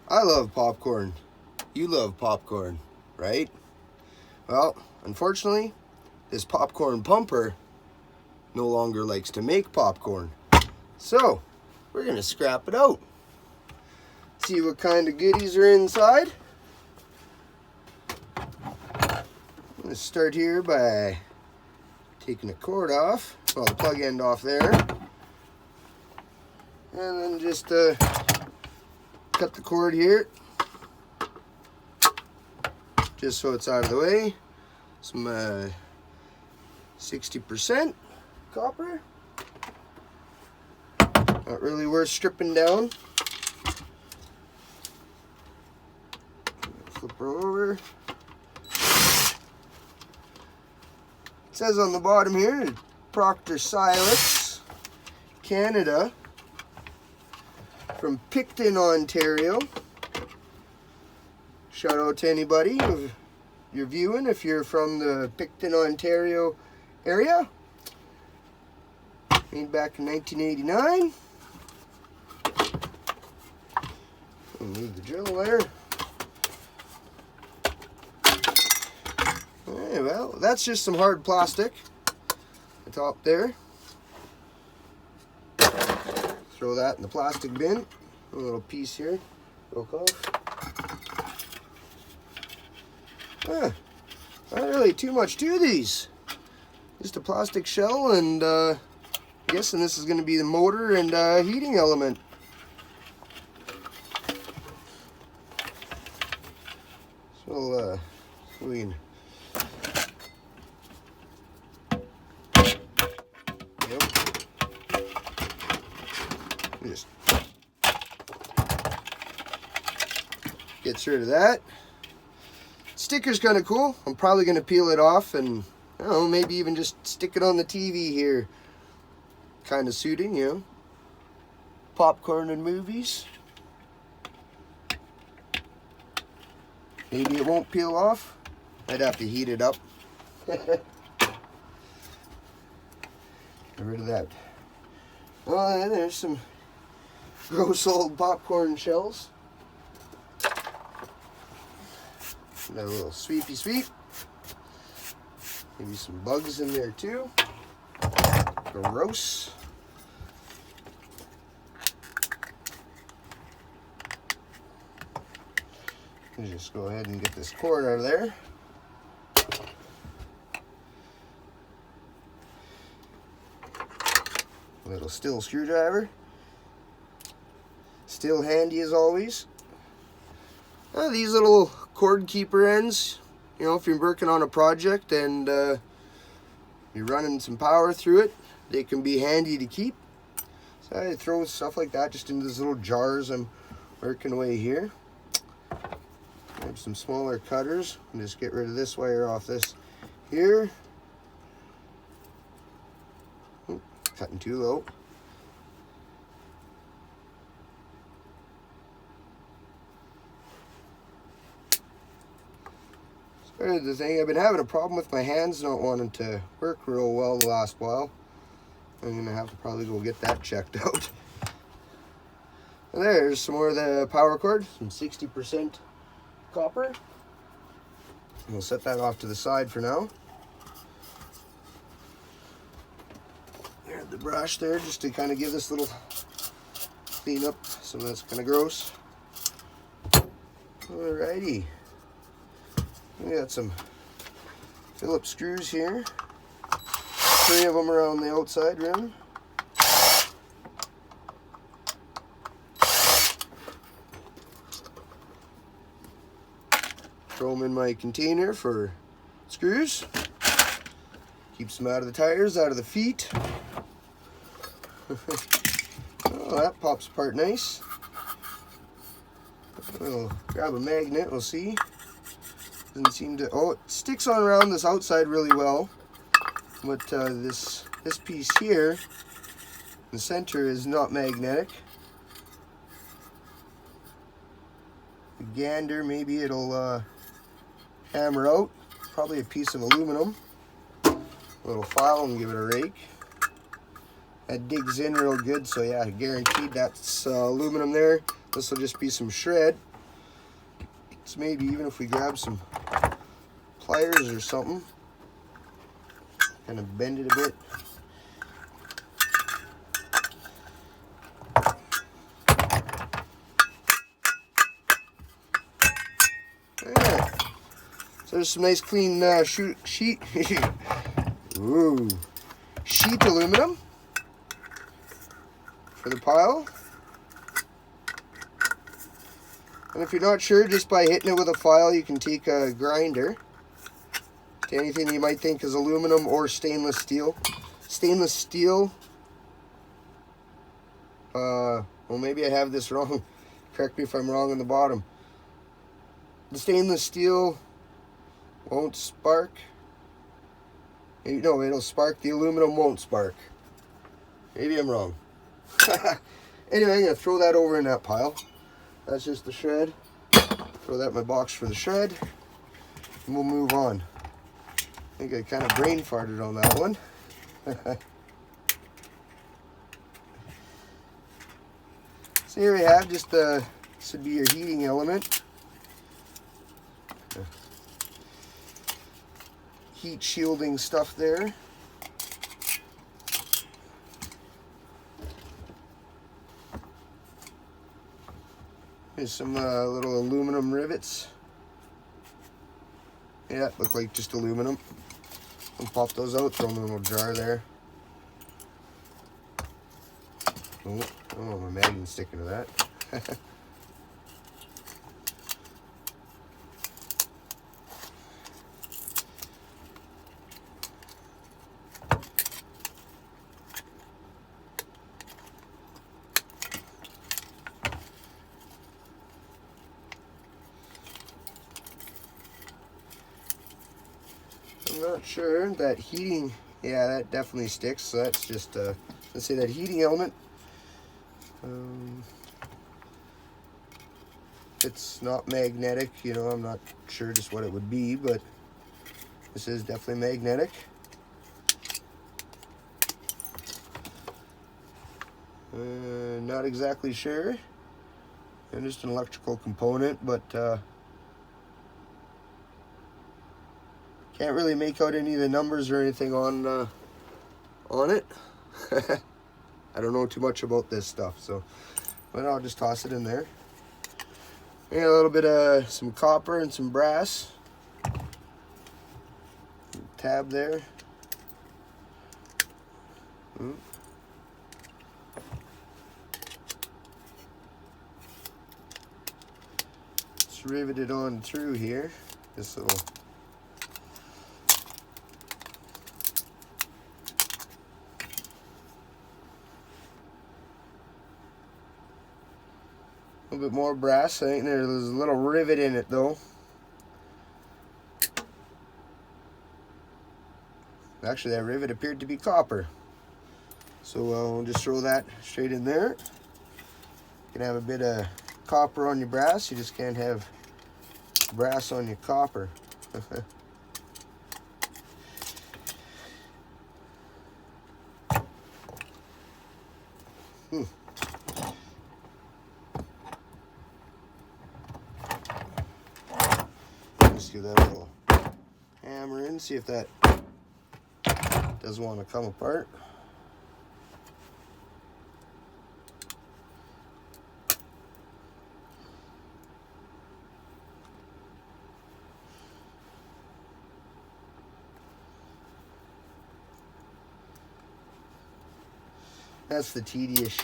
I love popcorn. You love popcorn, right? Well, unfortunately, this popcorn pumper no longer likes to make popcorn. So, we're gonna scrap it out. See what kind of goodies are inside. I'm gonna start here by taking the cord off, well, the plug end off there. And then just cut the cord here, just so it's out of the way. Some 60% copper. Not really worth stripping down. Flip her over. It says on the bottom here, Proctor Silex, Canada, from Picton, Ontario. Shout out to anybody if you're viewing, if you're from the Picton, Ontario area. Made back in 1989. I'll move the drill there. Okay, well, that's just some hard plastic. The top there. Throw that in the plastic bin. A little piece here. Broke off. Not really too much to these. Just a plastic shell, and I'm guessing this is going to be the motor and heating element. So we can. Yep. Just gets rid of that. Sticker's kind of cool. I'm probably going to peel it off and, I don't know, maybe even just stick it on the TV here. Kind of suiting, you know. Popcorn and movies. Maybe it won't peel off. I'd have to heat it up. Get rid of that. Oh, and there's some gross old popcorn shells. Got a little sweepy sweep. Maybe some bugs in there too. Gross. Just go ahead and get this cord out of there. A little steel screwdriver. Still handy as always. These little cord keeper ends, you know, if you're working on a project and you're running some power through it, they can be handy to keep. So I throw stuff like that just into these little jars I'm working away here. Grab some smaller cutters and just get rid of this wire off this here. Oop, cutting too low. The thing, I've been having a problem with my hands not wanting to work real well the last while. I'm gonna have to probably go get that checked out. And there's some more of the power cord, some 60% copper. We'll set that off to the side for now. There's the brush there, just to kind of give this little clean up some of that's kind of gross. Alrighty. We got some Phillips screws here. 3 of them around the outside rim. Throw them in my container for screws. Keeps them out of the tires, out of the feet. Oh, that pops apart nice. We'll grab a magnet, we'll see. Doesn't seem to, oh, it sticks on around this outside really well, but this piece here, the center, is not magnetic. The gander, maybe it'll hammer out. Probably a piece of aluminum. A little file and give it a rake. That digs in real good, so yeah, guaranteed that's aluminum there. This will just be some shred. So maybe even if we grab some pliers or something, kind of bend it a bit. Yeah. So there's some nice clean sheet ooh, sheet aluminum for the pile. And if you're not sure, just by hitting it with a file, you can take a grinder to anything you might think is aluminum or stainless steel. Stainless steel, well, maybe I have this wrong. Correct me if I'm wrong on the bottom. The stainless steel won't spark. No, it'll spark. The aluminum won't spark. Maybe I'm wrong. Anyway, I'm going to throw that over in that pile. That's just the shred. Throw that in my box for the shred. And we'll move on. I think I kind of brain farted on that one. So here we have just this would be your heating element. Heat shielding stuff there. Here's some little aluminum rivets. Yeah, look like just aluminum. I'll pop those out, throw them in a little jar there. Oh, my magnet's sticking to that. I'm not sure. That heating, yeah, that definitely sticks. So that's just, let's say that heating element. It's not magnetic, you know, I'm not sure just what it would be, but this is definitely magnetic. Not exactly sure. And just an electrical component, but can't really make out any of the numbers or anything on it. I don't know too much about this stuff, so but I'll just toss it in there. And a little bit of some copper and some brass. Tab there. Just rivet it on through here. This little. A little bit more brass. I think there's a little rivet in it though. Actually, that rivet appeared to be copper. So we'll just throw that straight in there. You can have a bit of copper on your brass. You just can't have brass on your copper. Just give that a little hammer in, see if that does want to come apart. That's the tedious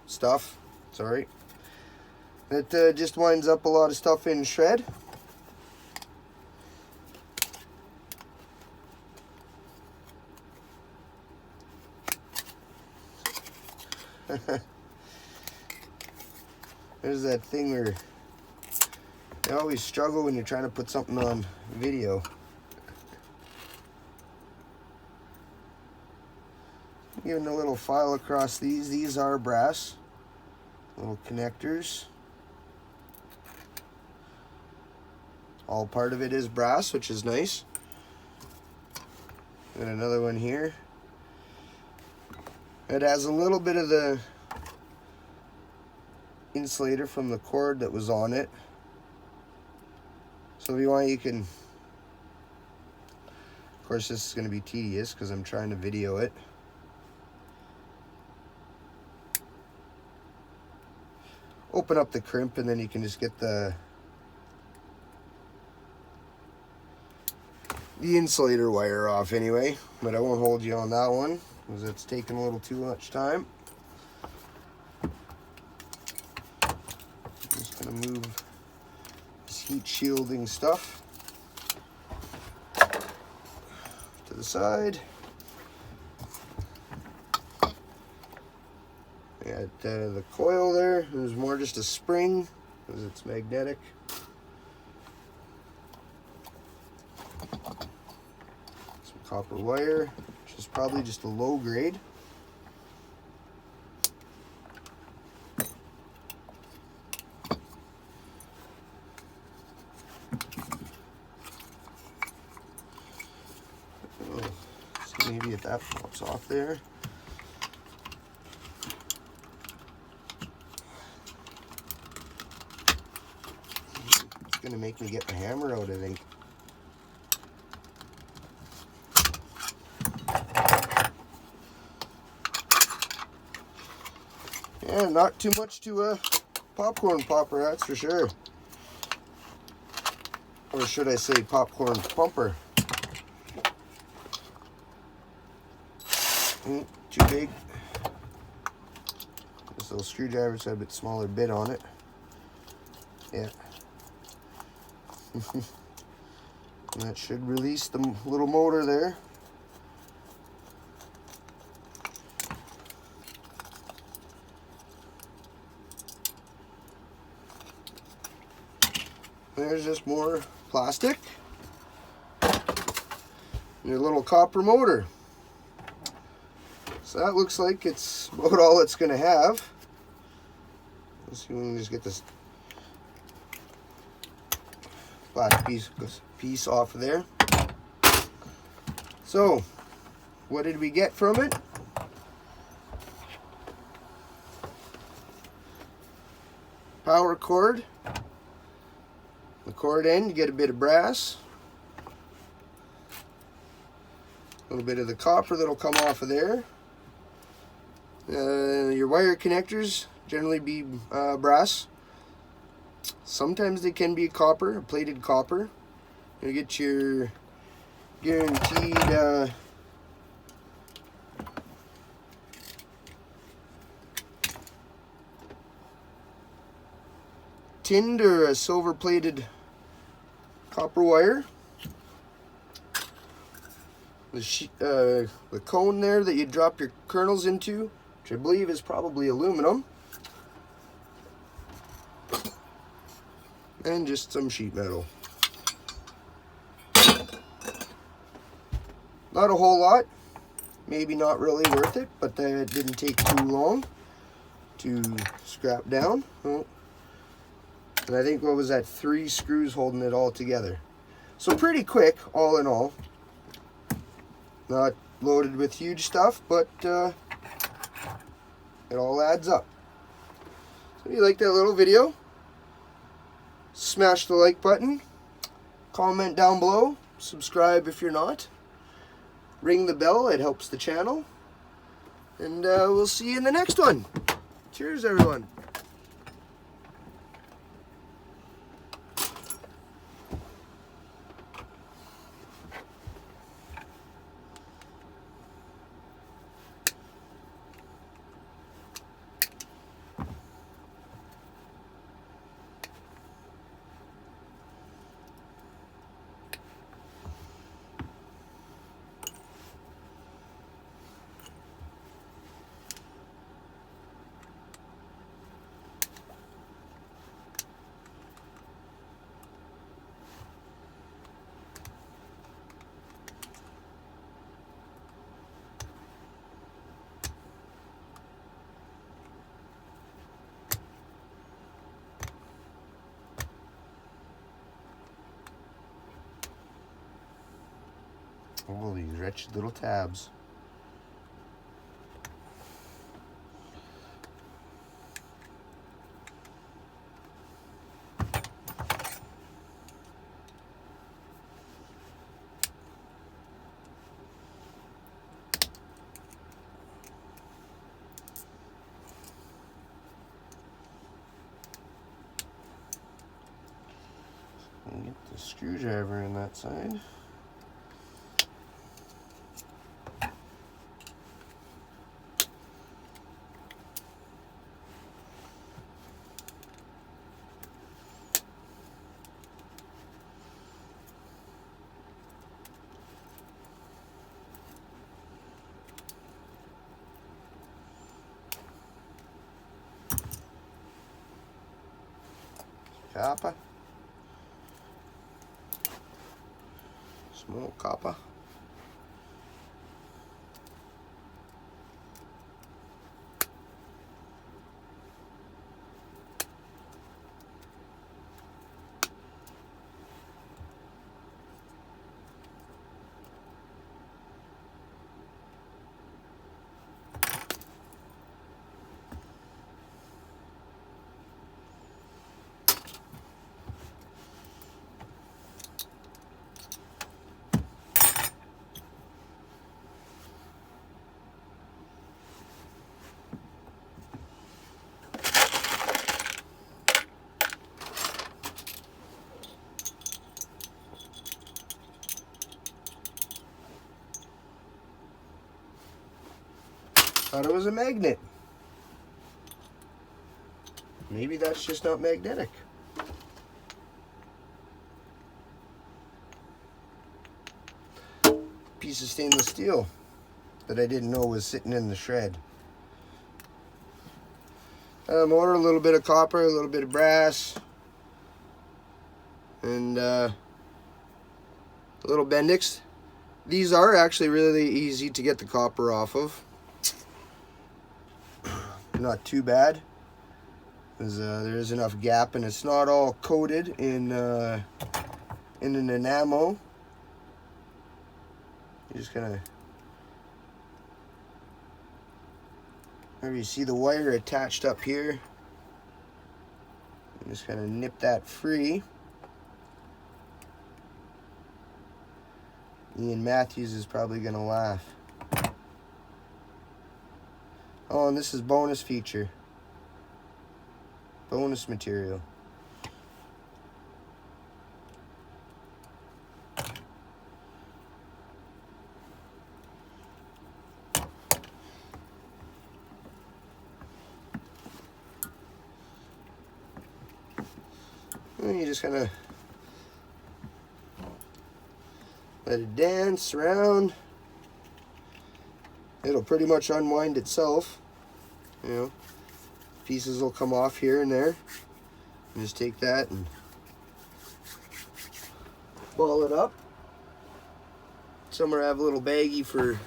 stuff. Sorry. It just winds up a lot of stuff in shred. There's that thing where you always struggle when you're trying to put something on video. Giving a little file across these. These are brass. Little connectors. All part of it is brass, which is nice. Got another one here. It has a little bit of the insulator from the cord that was on it. So if you want, you can, of course this is going to be tedious because I'm trying to video it. Open up the crimp and then you can just get the insulator wire off anyway, but I won't hold you on that one because it's taking a little too much time. Just gonna move this heat shielding stuff to the side. I got the coil there. There's more just a spring because it's magnetic. Some copper wire, which is probably just a low grade. Oh, so maybe if that pops off there. Gonna make me get my hammer out, I think. Yeah, not too much to a popcorn popper, that's for sure. Or should I say popcorn pumper? Too big. This little screwdriver's got a bit smaller bit on it. Yeah. And that should release the little motor there. There's just more plastic. And your little copper motor. So that looks like it's about all it's going to have. Let's see if we can just get this black piece off of there. So, what did we get from it? Power cord. The cord end, you get a bit of brass. A little bit of the copper that'll come off of there. Your wire connectors generally be brass. Sometimes they can be copper, plated copper. You get your guaranteed tinned or a silver plated copper wire. The cone there that you drop your kernels into, which I believe is probably aluminum. And just some sheet metal. Not a whole lot. Maybe not really worth it, but that didn't take too long to scrap down. Oh. And I think, what was that, 3 screws holding it all together. So pretty quick, all in all. Not loaded with huge stuff, but it all adds up. So if you like that little video, smash the like button, comment down below, subscribe if you're not, ring the bell, it helps the channel, and we'll see you in the next one. Cheers, everyone. Oh, these wretched little tabs. screwdriver in that side. Copper. Small copper. Thought it was a magnet. Maybe that's just not magnetic. Piece of stainless steel that I didn't know was sitting in the shred. Motor, a little bit of copper, a little bit of brass, and a little Bendix. These are actually really easy to get the copper off of. Not too bad, because there is enough gap, and it's not all coated in an enamel. You just kind of, maybe you see the wire attached up here. You just kind of nip that free. Ian Matthews is probably going to laugh. Oh, and this is bonus feature. Bonus material. And you just kind of let it dance around. It'll pretty much unwind itself. You know, pieces will come off here and there. And just take that and ball it up. Somewhere I have a little baggie for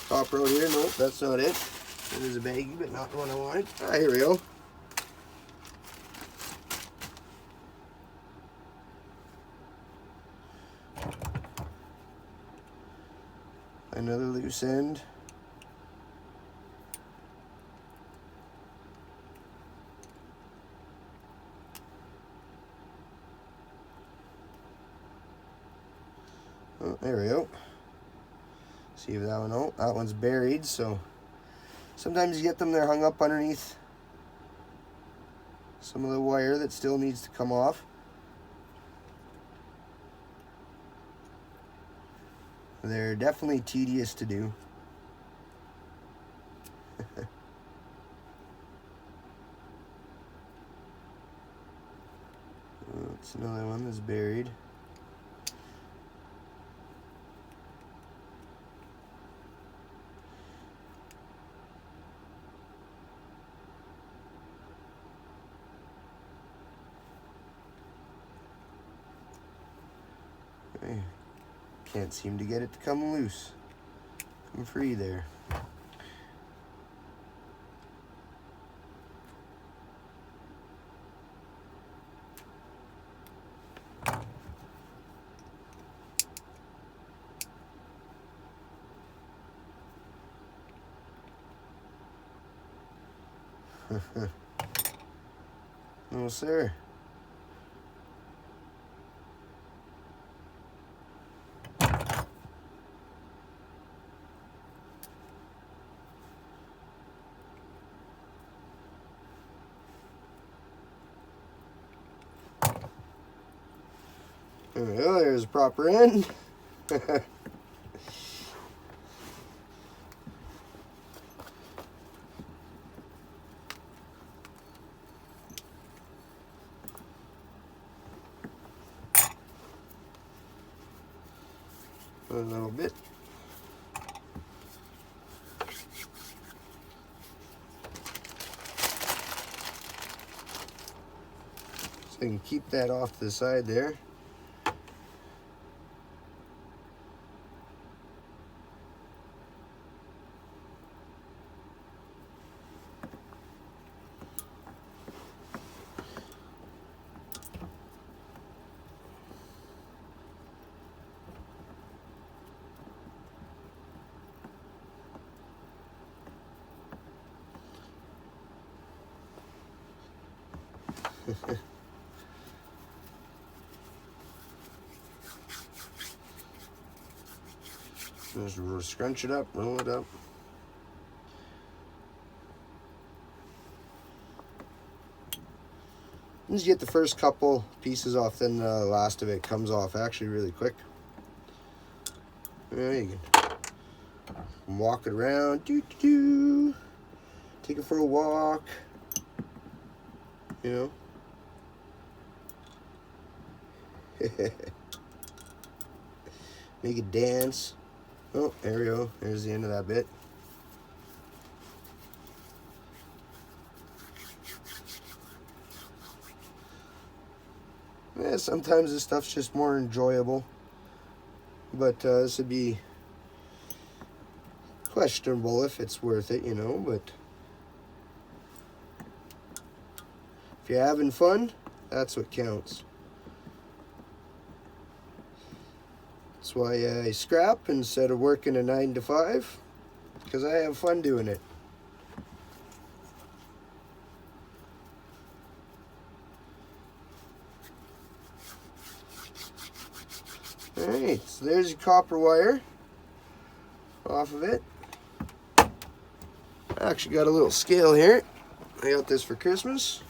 copper out here. Nope, that's not it. It is a baggie, but not the one I wanted. Ah, here we go. Another loose end. Oh, there we go. See if that one, oh, that one's buried, so sometimes you get them, they're hung up underneath some of the wire that still needs to come off. They're definitely tedious to do. That's another one that's buried. Okay. Can't seem to get it to come loose. Come free there. No, sir. There we go, there's a proper end. A little bit. So I can keep that off to the side there. Just scrunch it up, roll it up. Once you get the first couple pieces off, then the last of it comes off actually really quick. There you can walk it around, take it for a walk, you know. Make it dance. Oh, there we go. There's the end of that bit. Yeah, sometimes this stuff's just more enjoyable, but this would be questionable if it's worth it, you know. But if you're having fun, that's what counts. That's why I scrap instead of working a 9 to 5, because I have fun doing it. Alright, so there's your copper wire off of it. I actually got a little scale here. I got this for Christmas.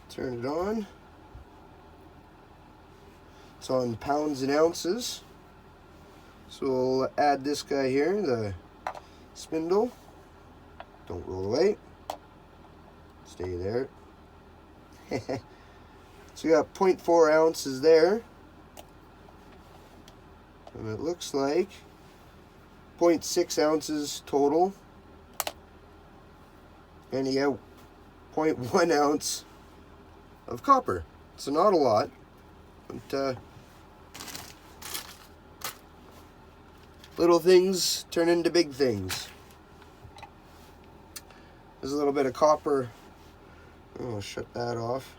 Turn it on. It's on pounds and ounces. So we'll add this guy here, the spindle. Don't roll away. Stay there. So we got 0.4 ounces there. And it looks like 0.6 ounces total. And you get 0.1 ounce of copper. So not a lot, but little things turn into big things. There's a little bit of copper. Oh, I'll shut that off.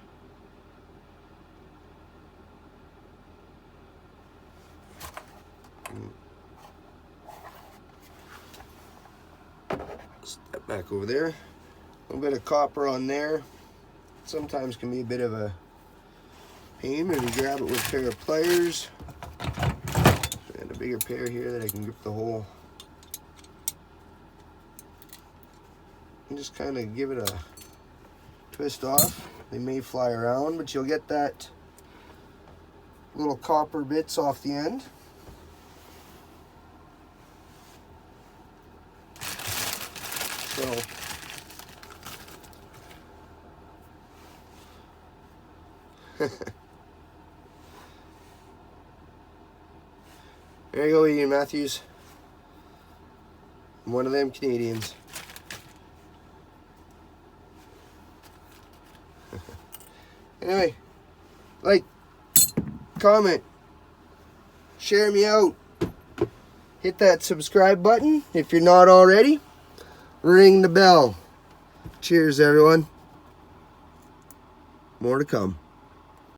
Step back over there. A little bit of copper on there. Sometimes can be a bit of a pain when you grab it with a pair of pliers. And a bigger pair here that I can grip the hole. And just kind of give it a twist off. They may fly around, but you'll get that little copper bits off the end. So there you go, Ian Matthews. I'm one of them Canadians. Anyway, like, comment, share me out, hit that subscribe button if you're not already, ring the bell. Cheers, everyone. More to come.